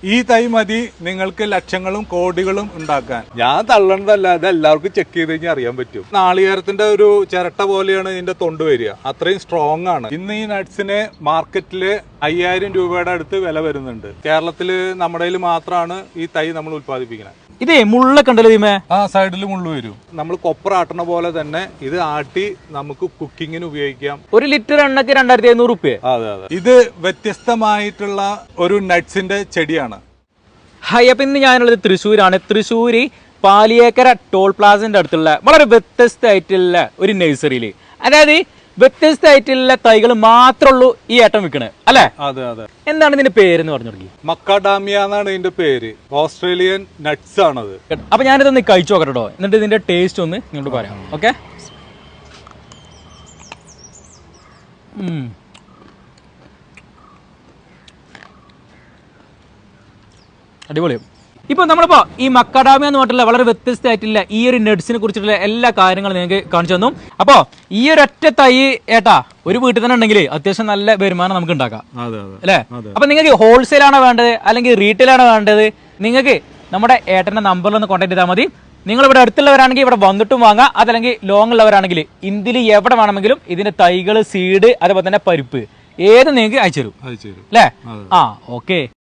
ഈ തൈ മതി നിങ്ങൾക്ക് ലക്ഷങ്ങളും കോടികളും ഉണ്ടാക്കാൻ. ഞാൻ തള്ളണതല്ല, ഇത് എല്ലാവർക്കും ചെക്ക് ചെയ്ത് കഴിഞ്ഞാൽ അറിയാൻ പറ്റും. നാളികേരത്തിന്റെ ഒരു ചിരട്ട പോലെയാണ് ഇതിന്റെ തൊണ്ട് വരിക, അത്രയും സ്ട്രോങ് ആണ്. ഇന്ന് ഈ നട്ട്സിന് മാർക്കറ്റില് 5000 രൂപയുടെ അടുത്ത് വില വരുന്നുണ്ട്. കേരളത്തില് നമ്മുടെ മാത്രമാണ് ഈ തൈ നമ്മൾ ഉത്പാദിപ്പിക്കുന്നത്. ഇതേ മുള്ളൊക്കെ ഉണ്ടല്ലോ ഇതിമേ. ആ സൈഡിൽ മുള്ളു വരും. നമ്മൾ കൊപ്പർ ആട്ടണ പോലെ തന്നെ ഇത് ആട്ടി നമുക്ക് കുക്കിങ്ങിന് ഉപയോഗിക്കാം. 1 ലിറ്റർ എണ്ണക്ക് 2500 രൂപ. അതെ അതെ. ഇത് വ്യത്യസ്തമായിട്ടുള്ള ഒരു നട്ട്സിന്റെ ചെടിയാണ്. ഹായ്, അപ്പൊ ഇന്ന് ഞാനുള്ളത് തൃശ്ശൂരാണ്. തൃശ്ശൂര് പാലിയേക്കര ടോൾ പ്ലാസിന്റെ അടുത്തുള്ള വളരെ വ്യത്യസ്തമായിട്ടുള്ള ഒരു നഴ്സറിയില്, അതായത് വ്യത്യസ്തമായിട്ടുള്ള തൈകൾ മാത്രമുള്ളൂ ഈ ഏട്ടം വിൽക്കണേ അല്ലെ? അതെ അതെ. എന്താണ് ഇതിന്റെ പേരെന്ന് പറഞ്ഞു തുടങ്ങി? മക്കാഡാമിയ എന്നാണ് ഇതിന്റെ പേര്. ഓസ്ട്രേലിയൻ നട്ട്സ് ആണത്. അപ്പൊ ഞാനിതൊന്ന് കഴിച്ചു നോക്കട്ടോ, എന്നിട്ട് ഇതിന്റെ ടേസ്റ്റ് ഒന്ന് നിങ്ങളോട് പറയാം. ഓക്കെ, അടിപൊളിയും. ഇപ്പൊ നമ്മളിപ്പോ ഈ മക്കാഡാമിയ എന്ന് പറഞ്ഞിട്ടുള്ള വളരെ വ്യത്യസ്തമായിട്ടുള്ള ഈ ഒരു നട്ട്സിനെ കുറിച്ചിട്ടുള്ള എല്ലാ കാര്യങ്ങളും നിങ്ങൾക്ക് കാണിച്ചു തന്നു. അപ്പൊ ഈ ഒരു ഒറ്റ തൈ ഏട്ടാ ഒരു വീട്ടിൽ തന്നെ ഉണ്ടെങ്കിൽ അത്യാവശ്യം നല്ല വരുമാനം നമുക്ക് ഉണ്ടാക്കാം അല്ലെ? അപ്പൊ നിങ്ങൾക്ക് ഹോൾസെയിൽ ആണോ വേണ്ടത് അല്ലെങ്കിൽ റീറ്റെയിൽ ആണോ വേണ്ടത്? നിങ്ങൾക്ക് നമ്മുടെ ഏട്ടന്റെ നമ്പറിൽ ഒന്ന് കോൺടാക്ട് ചെയ്താൽ മതി. നിങ്ങൾ ഇവിടെ അടുത്തുള്ളവരാണെങ്കിൽ ഇവിടെ വന്നിട്ടും വാങ്ങാം, അതല്ലെങ്കിൽ ലോങ് ഉള്ളവരാണെങ്കിൽ ഇന്ത്യയിൽ എവിടെ വേണമെങ്കിലും ഇതിന്റെ തൈകൾ, സീഡ്, അതേപോലെ തന്നെ പരിപ്പ് ഏത് നിങ്ങൾക്ക് അയച്ചു തരും അല്ലേ? ആ ഓക്കെ.